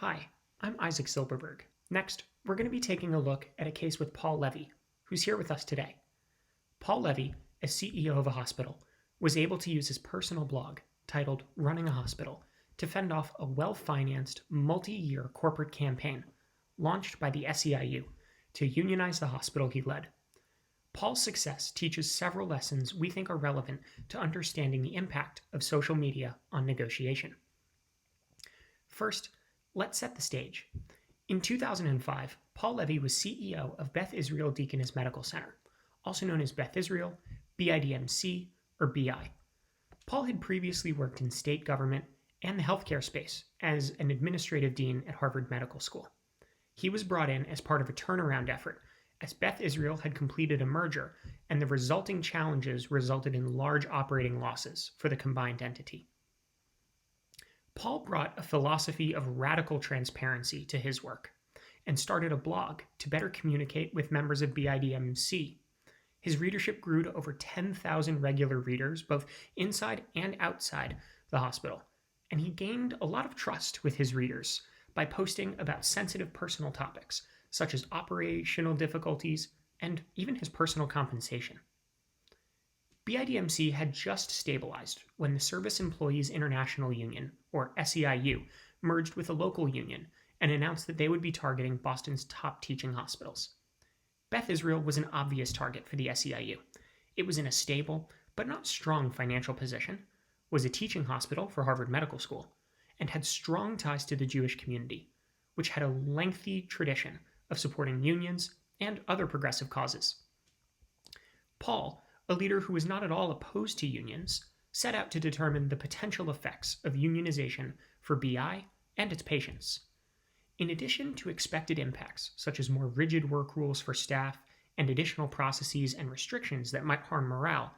Hi, I'm Isaac Silberberg. Next, we're going to be taking a look at a case with Paul Levy, who's here with us today. Paul Levy, as CEO of a hospital, was able to use his personal blog, titled Running a Hospital, to fend off a well-financed, multi-year corporate campaign launched by the SEIU to unionize the hospital he led. Paul's success teaches several lessons we think are relevant to understanding the impact of social media on negotiation. First, let's set the stage. In 2005, Paul Levy was CEO of Beth Israel Deaconess Medical Center, also known as Beth Israel, BIDMC, or BI. Paul had previously worked in state government and the healthcare space as an administrative dean at Harvard Medical School. He was brought in as part of a turnaround effort, as Beth Israel had completed a merger, and the resulting challenges resulted in large operating losses for the combined entity. Paul brought a philosophy of radical transparency to his work and started a blog to better communicate with members of BIDMC. His readership grew to over 10,000 regular readers, both inside and outside the hospital, and he gained a lot of trust with his readers by posting about sensitive personal topics, such as operational difficulties and even his personal compensation. BIDMC had just stabilized when the Service Employees International Union, or SEIU, merged with a local union and announced that they would be targeting Boston's top teaching hospitals. Beth Israel was an obvious target for the SEIU. It was in a stable, but not strong financial position, was a teaching hospital for Harvard Medical School, and had strong ties to the Jewish community, which had a lengthy tradition of supporting unions and other progressive causes. Paul, a leader who was not at all opposed to unions, set out to determine the potential effects of unionization for BI and its patients. In addition to expected impacts, such as more rigid work rules for staff and additional processes and restrictions that might harm morale,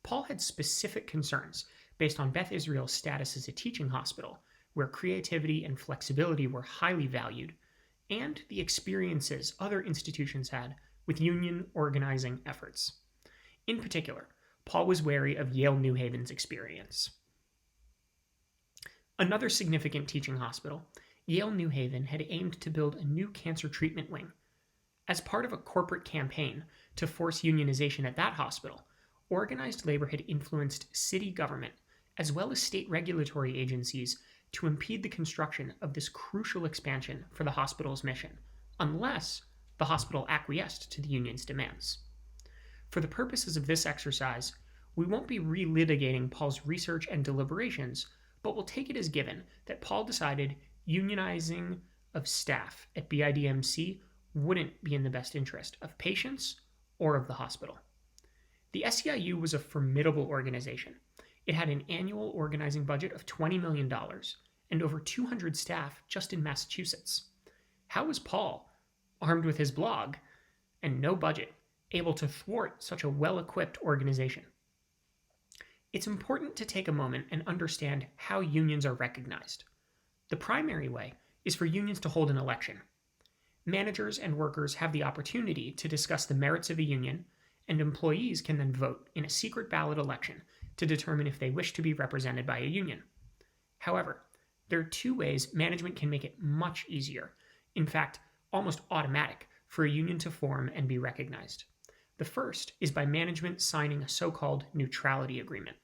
Paul had specific concerns based on Beth Israel's status as a teaching hospital, where creativity and flexibility were highly valued, and the experiences other institutions had with union organizing efforts. In particular, Paul was wary of Yale New Haven's experience. Another significant teaching hospital, Yale New Haven, had aimed to build a new cancer treatment wing. As part of a corporate campaign to force unionization at that hospital, organized labor had influenced city government as well as state regulatory agencies to impede the construction of this crucial expansion for the hospital's mission, unless the hospital acquiesced to the union's demands. For the purposes of this exercise, we won't be relitigating Paul's research and deliberations, but we'll take it as given that Paul decided unionizing of staff at BIDMC wouldn't be in the best interest of patients or of the hospital. The SEIU was a formidable organization. It had an annual organizing budget of $20 million and over 200 staff just in Massachusetts. How was Paul, armed with his blog and no budget, able to thwart such a well-equipped organization? It's important to take a moment and understand how unions are recognized. The primary way is for unions to hold an election. Managers and workers have the opportunity to discuss the merits of a union, and employees can then vote in a secret ballot election to determine if they wish to be represented by a union. However, there are two ways management can make it much easier, in fact, almost automatic, for a union to form and be recognized. The first is by management signing a so-called neutrality agreement.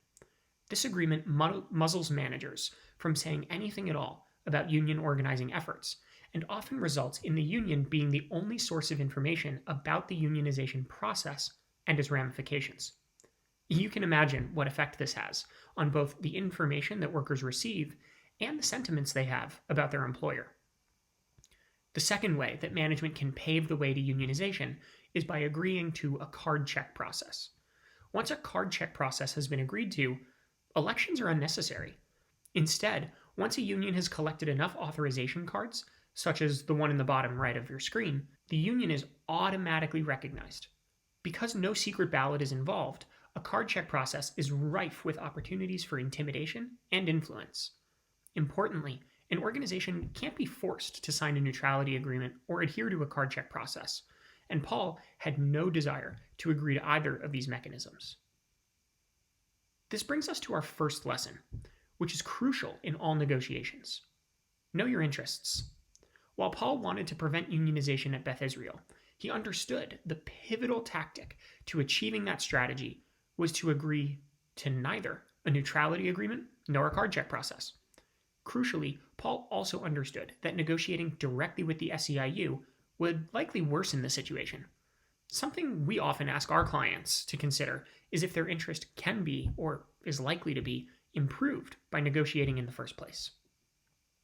This agreement muzzles managers from saying anything at all about union organizing efforts, and often results in the union being the only source of information about the unionization process and its ramifications. You can imagine what effect this has on both the information that workers receive and the sentiments they have about their employer. The second way that management can pave the way to unionization is by agreeing to a card check process. Once a card check process has been agreed to, elections are unnecessary. Instead, once a union has collected enough authorization cards, such as the one in the bottom right of your screen, the union is automatically recognized. Because no secret ballot is involved, a card check process is rife with opportunities for intimidation and influence. Importantly, an organization can't be forced to sign a neutrality agreement or adhere to a card check process, and Paul had no desire to agree to either of these mechanisms. This brings us to our first lesson, which is crucial in all negotiations. Know your interests. While Paul wanted to prevent unionization at Beth Israel, he understood the pivotal tactic to achieving that strategy was to agree to neither a neutrality agreement nor a card check process. Crucially, Paul also understood that negotiating directly with the SEIU would likely worsen the situation. Something we often ask our clients to consider is if their interest can be, or is likely to be, improved by negotiating in the first place.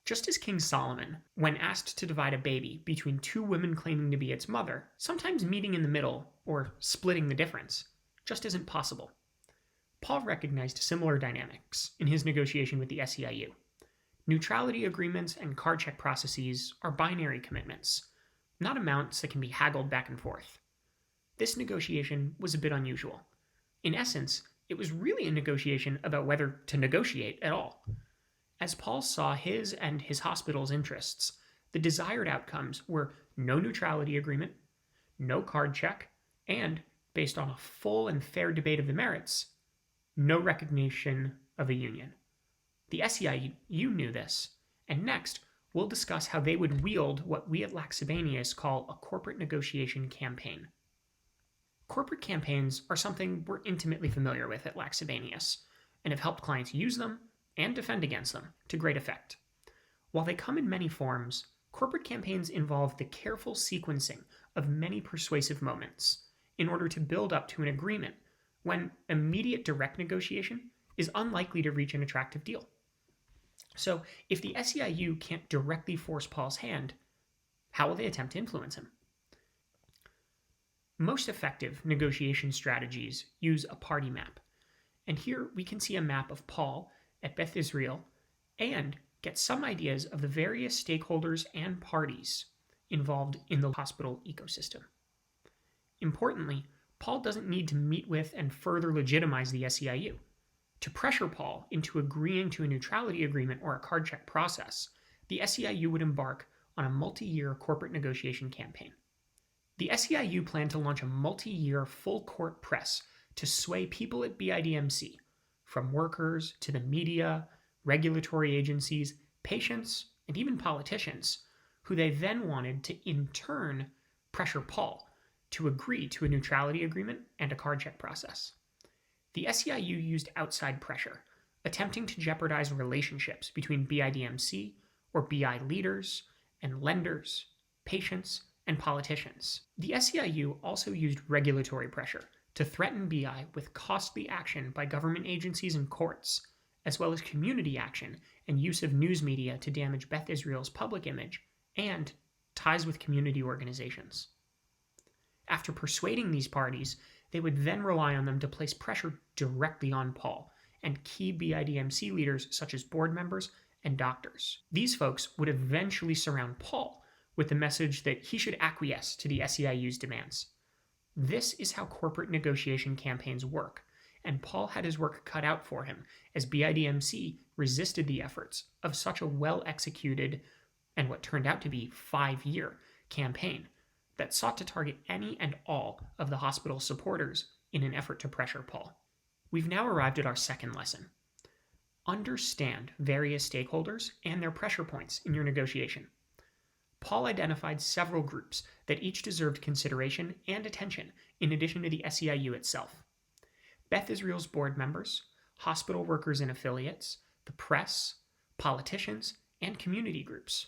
Just as King Solomon, when asked to divide a baby between two women claiming to be its mother, sometimes meeting in the middle, or splitting the difference, just isn't possible. Paul recognized similar dynamics in his negotiation with the SEIU. Neutrality agreements and card check processes are binary commitments, not amounts that can be haggled back and forth. This negotiation was a bit unusual. In essence, it was really a negotiation about whether to negotiate at all. As Paul saw his and his hospital's interests, the desired outcomes were no neutrality agreement, no card check, and, based on a full and fair debate of the merits, no recognition of a union. The SEIU knew this, and next, we'll discuss how they would wield what we at Laxabanius call a corporate negotiation campaign. Corporate campaigns are something we're intimately familiar with at Laxabanius, and have helped clients use them and defend against them to great effect. While they come in many forms, corporate campaigns involve the careful sequencing of many persuasive moments in order to build up to an agreement when immediate direct negotiation is unlikely to reach an attractive deal. So, if the SEIU can't directly force Paul's hand, how will they attempt to influence him? Most effective negotiation strategies use a party map, and here we can see a map of Paul at Beth Israel and get some ideas of the various stakeholders and parties involved in the hospital ecosystem. Importantly, Paul doesn't need to meet with and further legitimize the SEIU. To pressure Paul into agreeing to a neutrality agreement or a card check process, the SEIU would embark on a multi-year corporate negotiation campaign. The SEIU planned to launch a multi-year full-court press to sway people at BIDMC, from workers to the media, regulatory agencies, patients, and even politicians, who they then wanted to in turn pressure Paul to agree to a neutrality agreement and a card check process. The SEIU used outside pressure, attempting to jeopardize relationships between BIDMC or BI leaders and lenders, patients, and politicians. The SEIU also used regulatory pressure to threaten BI with costly action by government agencies and courts, as well as community action and use of news media to damage Beth Israel's public image and ties with community organizations. After persuading these parties, they would then rely on them to place pressure directly on Paul and key BIDMC leaders such as board members and doctors. These folks would eventually surround Paul with the message that he should acquiesce to the SEIU's demands. This is how corporate negotiation campaigns work, and Paul had his work cut out for him as BIDMC resisted the efforts of such a well-executed and what turned out to be 5-year campaign that sought to target any and all of the hospital's supporters in an effort to pressure Paul. We've now arrived at our second lesson. Understand various stakeholders and their pressure points in your negotiation. Paul identified several groups that each deserved consideration and attention in addition to the SEIU itself. Beth Israel's board members, hospital workers and affiliates, the press, politicians, and community groups.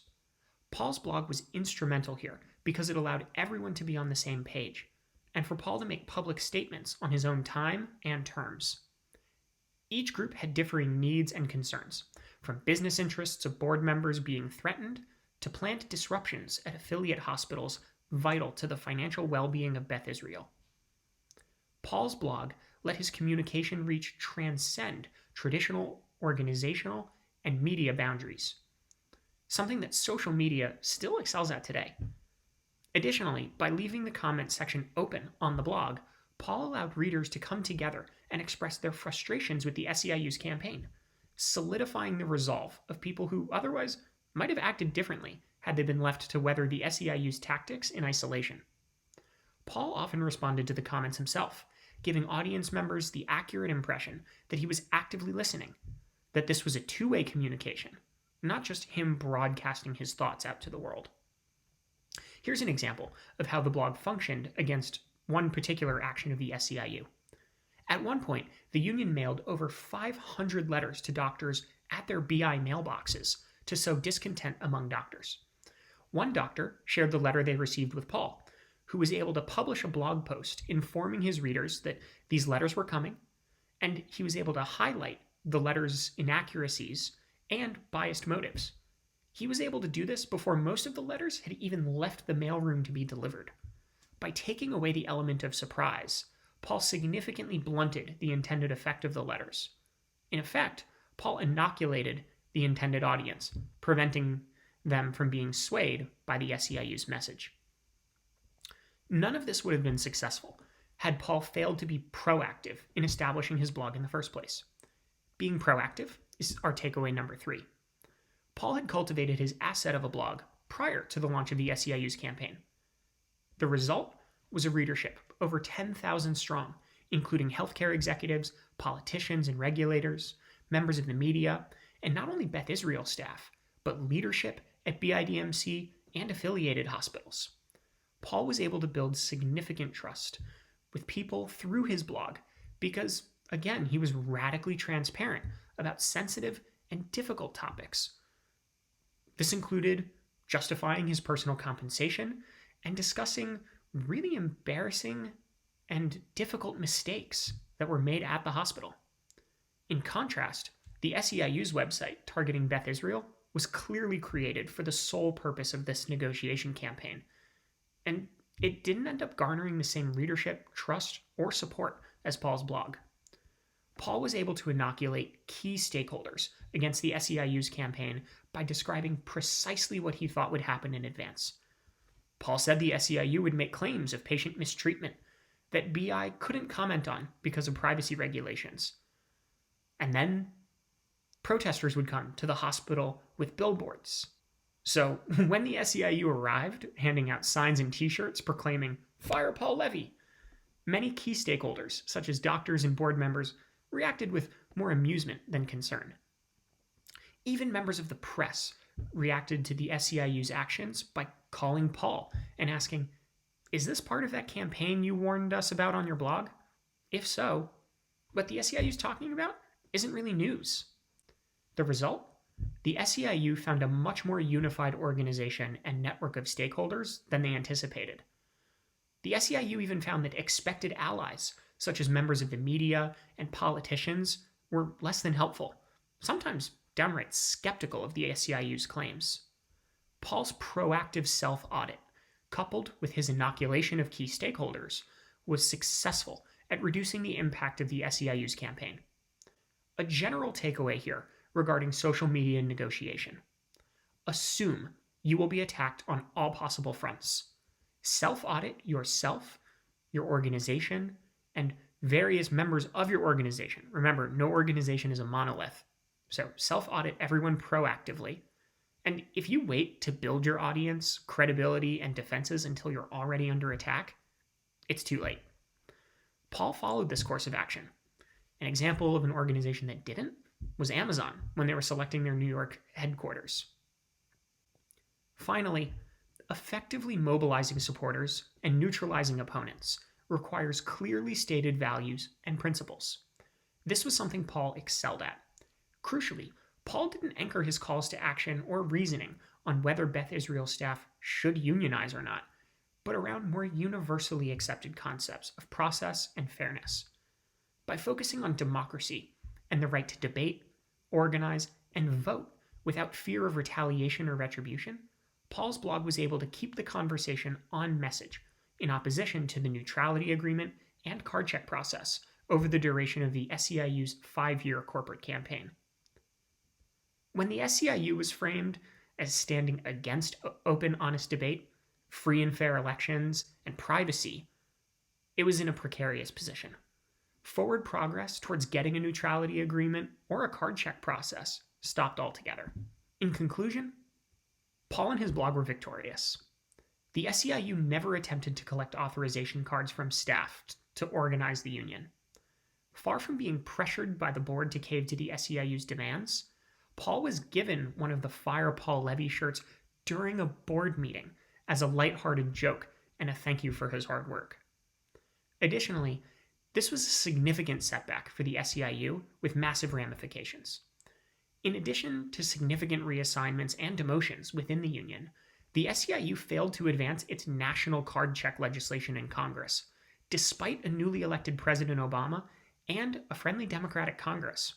Paul's blog was instrumental here because it allowed everyone to be on the same page, and for Paul to make public statements on his own time and terms. Each group had differing needs and concerns, from business interests of board members being threatened to planned disruptions at affiliate hospitals vital to the financial well-being of Beth Israel. Paul's blog let his communication reach transcend traditional organizational and media boundaries, something that social media still excels at today. Additionally, by leaving the comments section open on the blog, Paul allowed readers to come together and express their frustrations with the SEIU's campaign, solidifying the resolve of people who otherwise might have acted differently had they been left to weather the SEIU's tactics in isolation. Paul often responded to the comments himself, giving audience members the accurate impression that he was actively listening, that this was a two-way communication, not just him broadcasting his thoughts out to the world. Here's an example of how the blog functioned against one particular action of the SEIU. At one point, the union mailed over 500 letters to doctors at their BI mailboxes to sow discontent among doctors. One doctor shared the letter they received with Paul, who was able to publish a blog post informing his readers that these letters were coming, and he was able to highlight the letters' inaccuracies and biased motives. He was able to do this before most of the letters had even left the mailroom to be delivered. By taking away the element of surprise, Paul significantly blunted the intended effect of the letters. In effect, Paul inoculated the intended audience, preventing them from being swayed by the SEIU's message. None of this would have been successful had Paul failed to be proactive in establishing his blog in the first place. Being proactive is our takeaway number 3. Paul had cultivated his asset of a blog prior to the launch of the SEIU's campaign. The result was a readership over 10,000 strong, including healthcare executives, politicians and regulators, members of the media, and not only Beth Israel staff, but leadership at BIDMC and affiliated hospitals. Paul was able to build significant trust with people through his blog because, again, he was radically transparent about sensitive and difficult topics. This included justifying his personal compensation and discussing really embarrassing and difficult mistakes that were made at the hospital. In contrast, the SEIU's website targeting Beth Israel was clearly created for the sole purpose of this negotiation campaign, and it didn't end up garnering the same readership, trust, or support as Paul's blog. Paul was able to inoculate key stakeholders against the SEIU's campaign by describing precisely what he thought would happen in advance. Paul said the SEIU would make claims of patient mistreatment that BI couldn't comment on because of privacy regulations. And then protesters would come to the hospital with billboards. So when the SEIU arrived, handing out signs and t-shirts proclaiming, "Fire Paul Levy," many key stakeholders, such as doctors and board members, reacted with more amusement than concern. Even members of the press reacted to the SEIU's actions by calling Paul and asking, "Is this part of that campaign you warned us about on your blog? If so, what the SEIU's talking about isn't really news." The result? The SEIU found a much more unified organization and network of stakeholders than they anticipated. The SEIU even found that expected allies, such as members of the media and politicians, were less than helpful, sometimes downright skeptical of the SEIU's claims. Paul's proactive self-audit, coupled with his inoculation of key stakeholders, was successful at reducing the impact of the SEIU's campaign. A general takeaway here regarding social media negotiation: assume you will be attacked on all possible fronts. Self-audit yourself, your organization, and various members of your organization. Remember, no organization is a monolith. So self-audit everyone proactively. And if you wait to build your audience, credibility, and defenses until you're already under attack, it's too late. Paul followed this course of action. An example of an organization that didn't was Amazon when they were selecting their New York headquarters. Finally, effectively mobilizing supporters and neutralizing opponents requires clearly stated values and principles. This was something Paul excelled at. Crucially, Paul didn't anchor his calls to action or reasoning on whether Beth Israel staff should unionize or not, but around more universally accepted concepts of process and fairness. By focusing on democracy and the right to debate, organize, and vote without fear of retaliation or retribution, Paul's blog was able to keep the conversation on message in opposition to the neutrality agreement and card check process over the duration of the SEIU's 5-year corporate campaign. When the SEIU was framed as standing against open, honest debate, free and fair elections, and privacy, it was in a precarious position. Forward progress towards getting a neutrality agreement or a card check process stopped altogether. In conclusion, Paul and his blog were victorious. The SEIU never attempted to collect authorization cards from staff to organize the union. Far from being pressured by the board to cave to the SEIU's demands, Paul was given one of the Fire Paul Levy shirts during a board meeting as a lighthearted joke and a thank you for his hard work. Additionally, this was a significant setback for the SEIU with massive ramifications. In addition to significant reassignments and demotions within the union, the SEIU failed to advance its national card check legislation in Congress, despite a newly elected President Obama and a friendly Democratic Congress.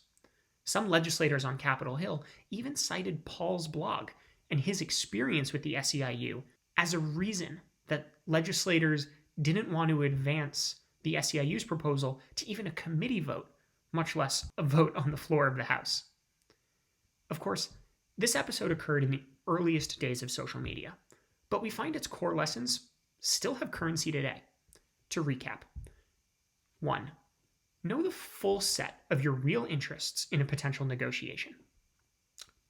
Some legislators on Capitol Hill even cited Paul's blog and his experience with the SEIU as a reason that legislators didn't want to advance the SEIU's proposal to even a committee vote, much less a vote on the floor of the House. Of course, this episode occurred in the earliest days of social media, but we find its core lessons still have currency today. To recap: 1. Know the full set of your real interests in a potential negotiation.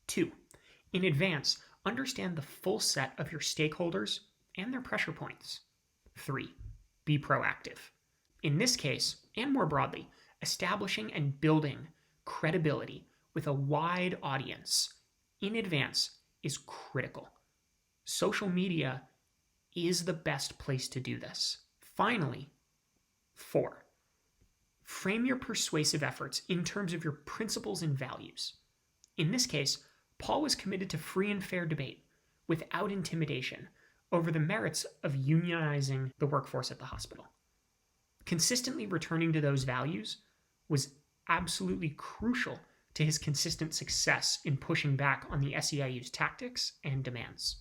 2. In advance, understand the full set of your stakeholders and their pressure points. 3. Be proactive. In this case, and more broadly, establishing and building credibility with a wide audience in advance is critical. Social media is the best place to do this. Finally, 4. Frame your persuasive efforts in terms of your principles and values. In this case, Paul was committed to free and fair debate without intimidation over the merits of unionizing the workforce at the hospital. Consistently returning to those values was absolutely crucial to his consistent success in pushing back on the SEIU's tactics and demands.